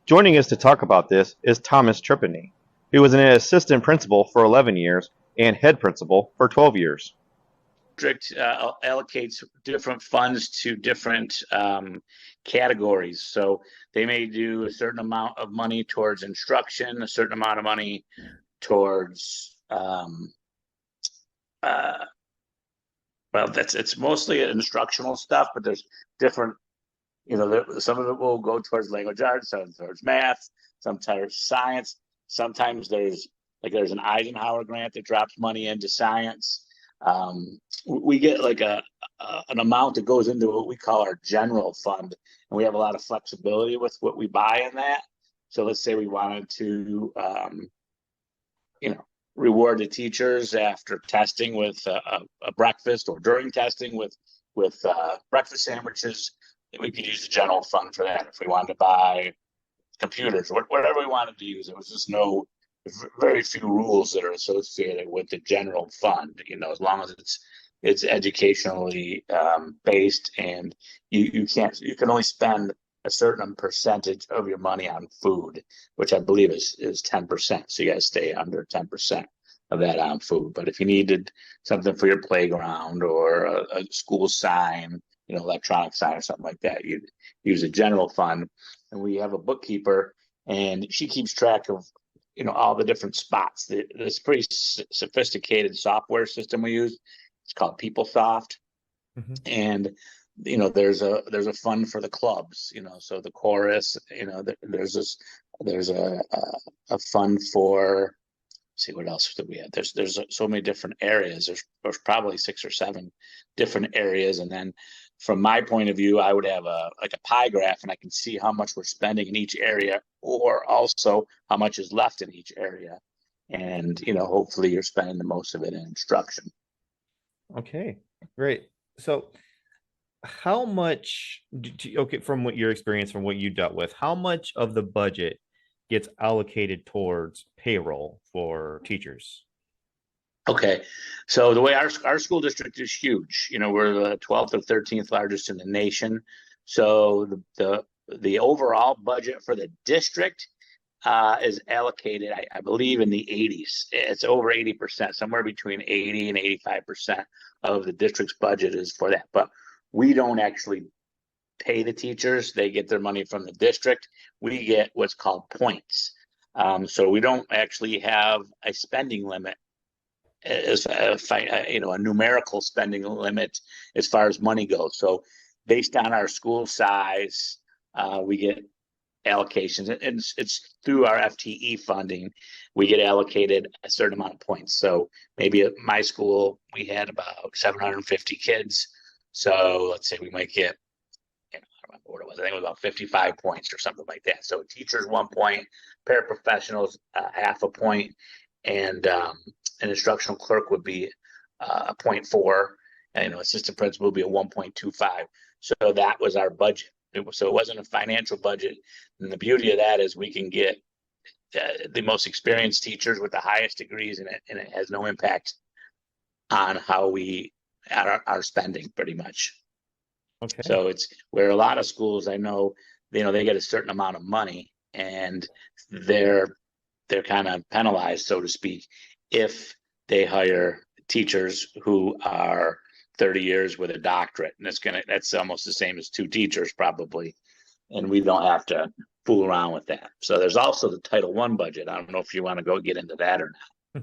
Joining us to talk about this is Thomas Trippany, who was an assistant principal for 11 years and head principal for 12 years. District allocates different funds to different categories. So they may do a certain amount of money towards instruction, a certain amount of money towards well, it's mostly instructional stuff, but there's different, some of it will go towards language arts, some towards math, sometimes science. Sometimes there's an Eisenhower grant that drops money into science. We get like an amount that goes into what we call our general fund, and we have a lot of flexibility with what we buy in that. So let's say we wanted to, reward the teachers after testing with a breakfast, or during testing with breakfast sandwiches. We could use the general fund for that. If we wanted to buy computers, whatever we wanted to use, there was just very few rules that are associated with the general fund. As long as it's educationally based, and you can only spend a certain percentage of your money on food, which I believe is 10%. So you got to stay under 10% of that on food. But if you needed something for your playground, or a school sign, electronic sign or something like that, you'd use a general fund. And we have a bookkeeper, and she keeps track of all the different spots. This pretty sophisticated software system we use. It's called PeopleSoft. Mm-hmm. And there's a fund for the clubs, so the chorus, there's a fund for, see what else do we have. There's so many different areas. There's probably 6 or 7 different areas. And then from my point of view, I would have a pie graph, and I can see how much we're spending in each area, or also how much is left in each area. And hopefully you're spending the most of it in instruction. Okay, great. So how much from what your experience, from what you dealt with, how much of the budget gets allocated towards payroll for teachers? Okay, so the way our school district is huge, we're the 12th or 13th largest in the nation. So the overall budget for the district is allocated, I believe, in the 80s. It's over 80%, somewhere between 80 and 85% of the district's budget is for that. But we don't actually pay the teachers. They get their money from the district. We get what's called points. So we don't actually have a spending limit, as a numerical spending limit as far as money goes. So based on our school size, we get allocations, and it's through our FTE funding. We get allocated a certain amount of points. So maybe at my school we had about 750 kids. So let's say we might get, I don't remember what it was. I think it was about 55 points or something like that. So teachers 1 point, paraprofessionals half a point, and an instructional clerk would be a 0.4, and assistant principal would be a 1.25. So that was our budget. So it wasn't a financial budget. And the beauty of that is we can get the most experienced teachers with the highest degrees in it, and it has no impact on how we our spending, pretty much. Okay. So it's where a lot of schools, I know, they get a certain amount of money, and they're kind of penalized, so to speak, if they hire teachers who are 30 years with a doctorate, and that's almost the same as 2 teachers probably, and we don't have to fool around with that. So there's also the Title I budget. I don't know if you want to go get into that or not.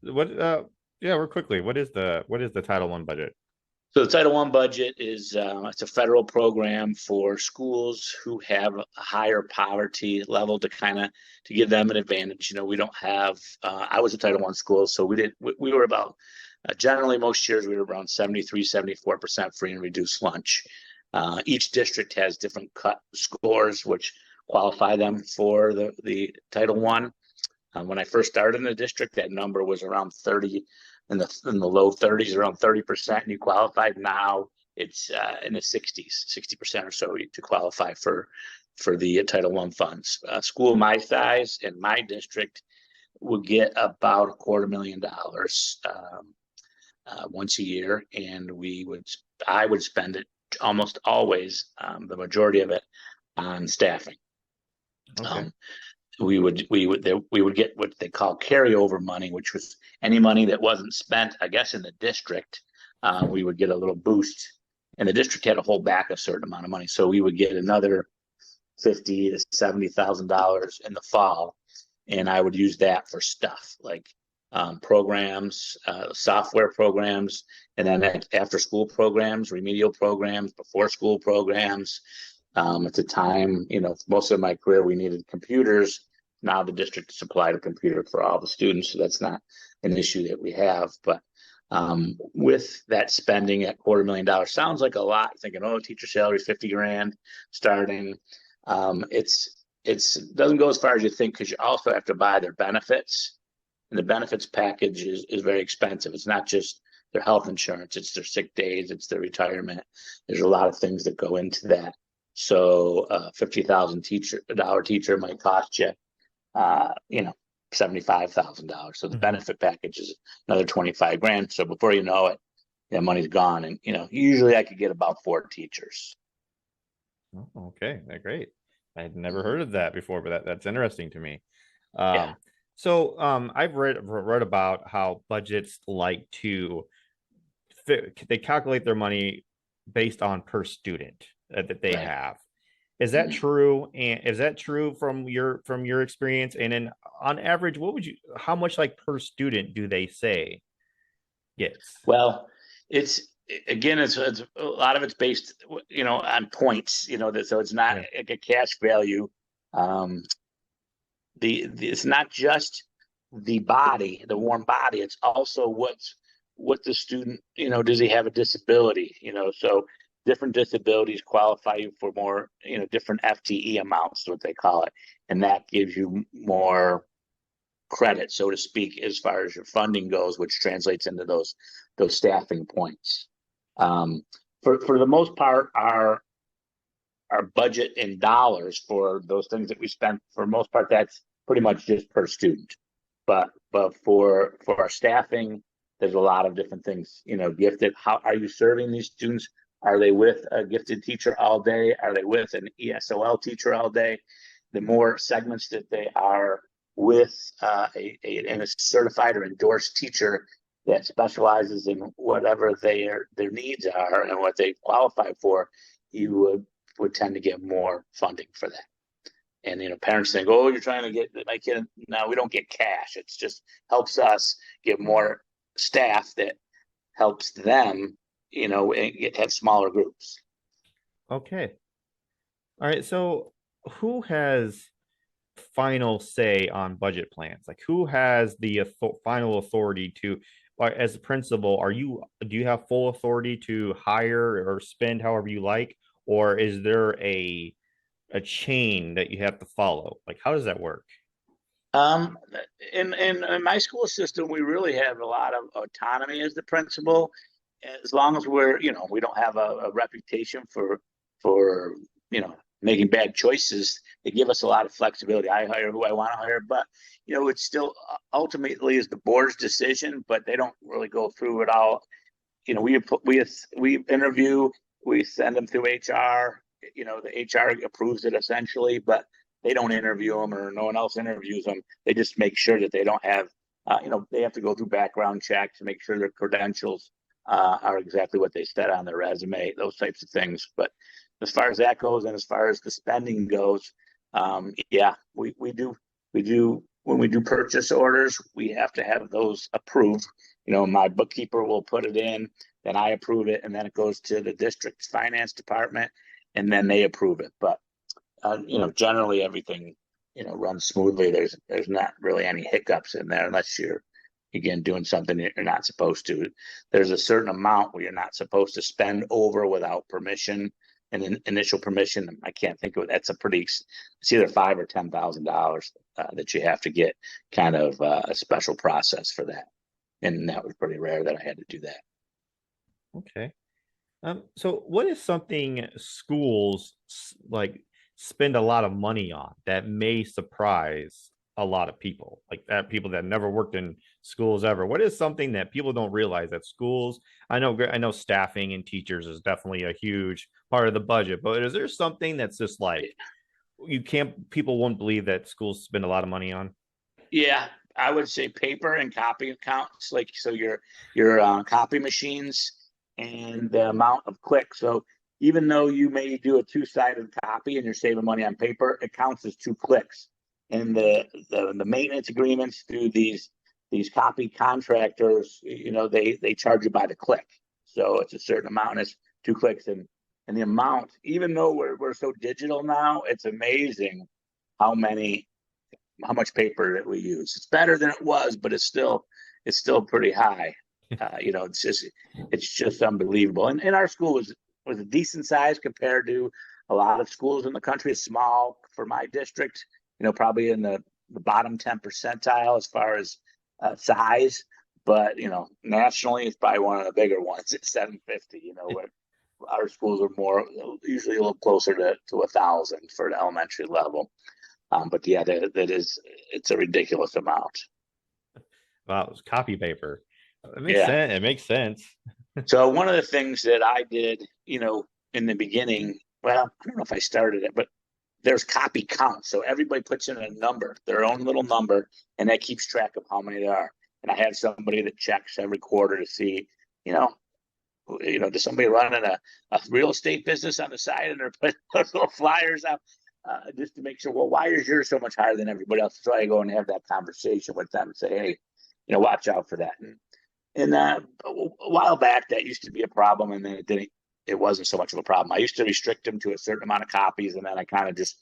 What yeah, real quickly, what is the Title I budget? So the Title I budget is it's a federal program for schools who have a higher poverty level, to give them an advantage. We don't have. I was a Title I school, so we were about, generally most years we were around 73-74% free and reduced lunch. Each district has different cut scores which qualify them for the Title I. When I first started in the district, that number was around 30. In the low 30s, around 30%, and you qualified. Now it's in the 60% or so to qualify for the Title I funds. School my size in my district would get about $250,000 once a year, and I would spend it almost always, the majority of it, on staffing. Okay. Um, we would get what they call carryover money, which was any money that wasn't spent, I guess, in the district. We would get a little boost, and the district had to hold back a certain amount of money, so we would get another $50,000 to $70,000 in the fall, and I would use that for stuff like programs, software programs, and then after school programs, remedial programs, before school programs. At the time, most of my career we needed computers. Now the district supplied a computer for all the students, so that's not an issue that we have. But with that spending at $250,000, sounds like a lot. Thinking, oh, teacher salary 50 grand starting. It's doesn't go as far as you think, because you also have to buy their benefits, and the benefits package is very expensive. It's not just their health insurance; it's their sick days, it's their retirement. There's a lot of things that go into that. So, $50,000 teacher might cost you, $75,000. So the Mhm. benefit package is another 25 grand. So before you know it, that money's gone. And usually I could get about 4 teachers. Oh, okay, great. I had never Mhm. heard of that before, but that's interesting to me. Yeah, I've read about how budgets like to they calculate their money based on per student that they right. have. Is that Mhm. true? And is that true from your experience? And then on average, what would you how much like per student do they say gets? Well, it's again, it's a lot of it's based, on points. So it's not Yeah. like a cash value. Um, it's not just the warm body. It's also what the student, does he have a disability? So different disabilities qualify you for more, different FTE amounts, what they call it, and that gives you more credit, so to speak, as far as your funding goes, which translates into those staffing points. Um, for the most part, our budget in dollars for those things that we spent, for the most part, that's pretty much just per student. But for our staffing, there's a lot of different things. Gifted. How are you serving these students? Are they with a gifted teacher all day? Are they with an ESOL teacher all day? The more segments that they are with a certified or endorsed teacher that specializes in whatever their needs are and what they qualify for, you would tend to get more funding for that. And parents think, oh, you're trying to get my kid. No, we don't get cash. It's just helps us get more staff that helps them, have smaller groups. Okay. All right. So who has final say on budget plans? Like who has the final authority to, as a principal, do you have full authority to hire or spend however you like, or is there a chain that you have to follow? Like how does that work? Um, in my school system, we really have a lot of autonomy as the principal, as long as we don't have a reputation for making bad choices. They give us a lot of flexibility. I hire who I want to hire, but it's still ultimately is the board's decision. But they don't really go through it all. We interview, we send them through HR. The HR approves it essentially, but they don't interview them, or no one else interviews them. They just make sure that they don't have, they have to go through background checks to make sure their credentials are exactly what they said on their resume, those types of things. But as far as that goes, and as far as the spending goes, yeah, we do when we do purchase orders, we have to have those approved. My bookkeeper will put it in, then I approve it, and then it goes to the district's finance department, and then they approve it. But generally everything runs smoothly. There's not really any hiccups in there, unless you're again doing something you're not supposed to. There's a certain amount where you're not supposed to spend over without permission and initial permission. I can't think of it. That's it's either $5,000 or $10,000 that you have to get kind of a special process for that. And that was pretty rare that I had to do that. Okay. So what is something schools like spend a lot of money on that may surprise a lot of people, like that people that never worked in schools ever? What is something that people don't realize that schools? I know staffing and teachers is definitely a huge part of the budget, but is there something that's just like you can't, people won't believe that schools spend a lot of money on. Yeah, I would say paper and copy accounts, like so your copy machines and the amount of clicks. So even though you may do a two-sided copy and you're saving money on paper, it counts as two clicks. And the maintenance agreements through these copy contractors, they charge you by the click. So it's a certain amount, it's two clicks, and the amount, even though we're so digital now, it's amazing how many how much paper that we use. It's better than it was, but it's still pretty high. It's just unbelievable. And our school was a decent size compared to a lot of schools in the country. It's small for my district, probably in the bottom 10 percentile as far as size. But nationally, it's probably one of the bigger ones at 750. Where our schools are more usually a little closer to 1,000 for the elementary level. But yeah, it's a ridiculous amount. Wow, it's copy paper. It makes Yeah. sense. It makes sense. So one of the things that I did, in the beginning, well, I don't know if I started it, but there's copy count. So everybody puts in a number, their own little number, and that keeps track of how many there are. And I had somebody that checks every quarter to see, does somebody running a real estate business on the side and they're putting those little flyers out just to make sure, well, why is yours so much higher than everybody else? So I go and have that conversation with them and say, hey, watch out for that. And a while back, that used to be a problem, and then it wasn't so much of a problem. I used to restrict them to a certain amount of copies, and then I kind of just,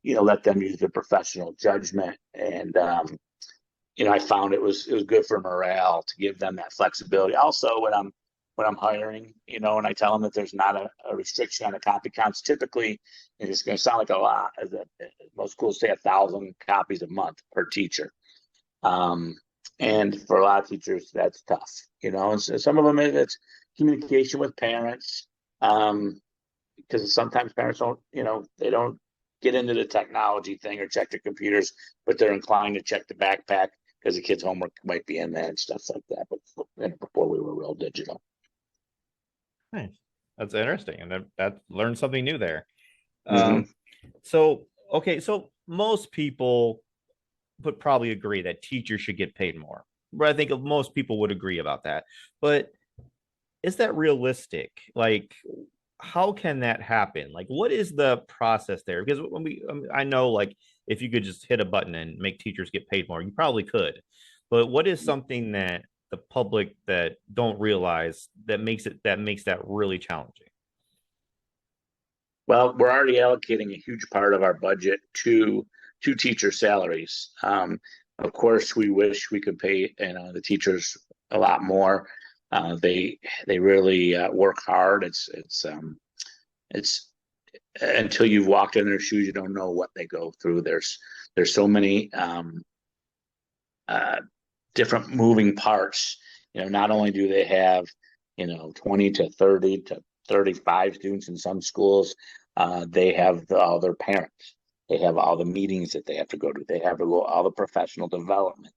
let them use their professional judgment. And, I found it was good for morale to give them that flexibility. Also, when I'm hiring, and I tell them that there's not a restriction on the copy counts, typically, and it's going to sound like a lot, is that most schools say 1,000 copies a month per teacher. And for a lot of teachers, that's tough, and so some of them, it's communication with parents, because sometimes parents don't, they don't get into the technology thing or check their computers, but they're inclined to check the backpack because the kids' homework might be in there and stuff like that. But before we were real digital. Nice. That's interesting. And that learned something new there. Mm-hmm. So, okay. So most people would probably agree that teachers should get paid more. But I think most people would agree about that. But is that realistic? Like, how can that happen? Like, what is the process there? Because I know, like, if you could just hit a button and make teachers get paid more, you probably could. But what is something that the public that don't realize that makes that really challenging? Well, we're already allocating a huge part of our budget to teacher salaries. Of course, we wish we could pay the teachers a lot more. They really work hard. It's until you've walked in their shoes, you don't know what they go through. There's so many different moving parts. Not only do they have 20 to 30 to 35 students in some schools, they have all their parents. They have all the meetings that they have to go to. They have all the professional development.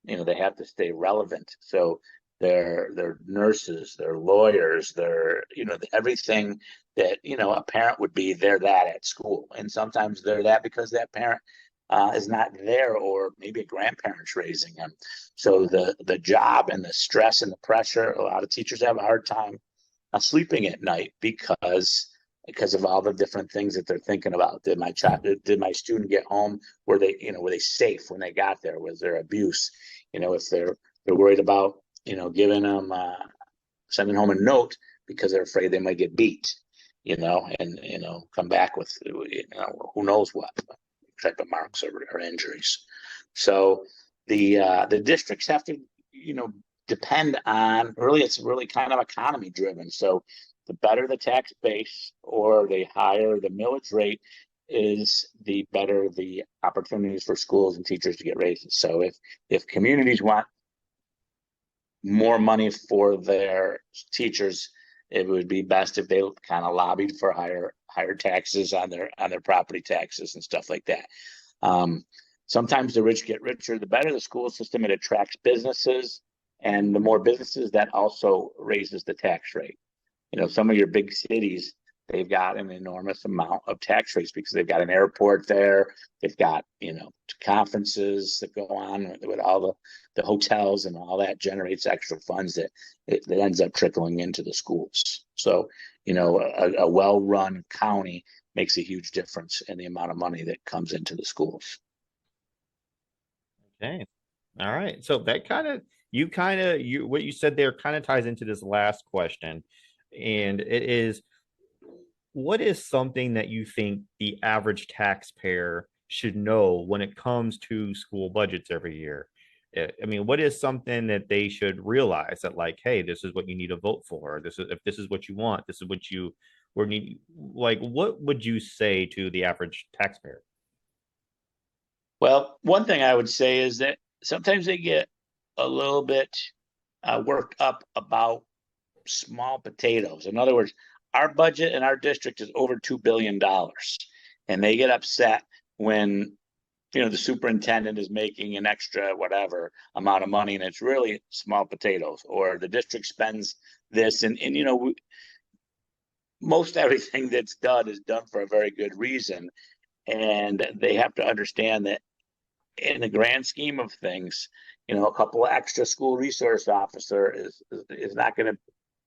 They have to stay relevant. So they're nurses, they're lawyers, they're everything that a parent would be. They're that at school, and sometimes they're that because that parent is not there, or maybe a grandparent's raising them. So the job and the stress and the pressure. A lot of teachers have a hard time sleeping at night because of all the different things that they're thinking about. Did my student get home? Were they safe when they got there? Was there abuse? If they're worried about giving them sending home a note because they're afraid they might get beat, and come back with who knows what type of marks or injuries. So the districts have to depend on, really, it's really kind of economy driven. So the better the tax base or the higher the millage rate is, the better the opportunities for schools and teachers to get raises. So if communities want more money for their teachers, it would be best if they kind of lobbied for higher taxes on their property taxes and stuff like that. Sometimes the rich get richer. The better the school system, it attracts businesses, and the more businesses, that also raises the tax rate. Some of your big cities, they've got an enormous amount of tax rates because they've got an airport there. They've got, conferences that go on with all the hotels, and all that generates extra funds that ends up trickling into the schools. So, a well-run county makes a huge difference in the amount of money that comes into the schools. Okay. All right. So that you what you said there kind of ties into this last question. And it is, what is something that you think the average taxpayer should know when it comes to school budgets every year? I mean, what is something that they should realize that, like, hey, this is what you need to vote for. This is, if this is what you want, this is what you or need. Like, what would you say to the average taxpayer? Well, one thing I would say is that sometimes they get a little bit worked up about small potatoes. In other words, our budget in our district is over $2 billion, and they get upset when the superintendent is making an extra whatever amount of money, and it's really small potatoes, or the district spends this, and most everything that's done is done for a very good reason, and they have to understand that in the grand scheme of things, a couple of extra school resource officer is not going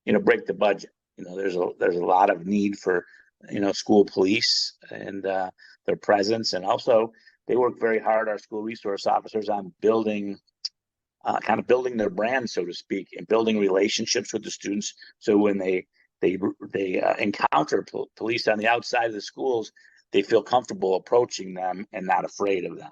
to break the budget. There's a lot of need for school police and their presence, and also they work very hard. Our school resource officers on building kind of building their brand, so to speak, and building relationships with the students. So when they encounter police on the outside of the schools, they feel comfortable approaching them and not afraid of them.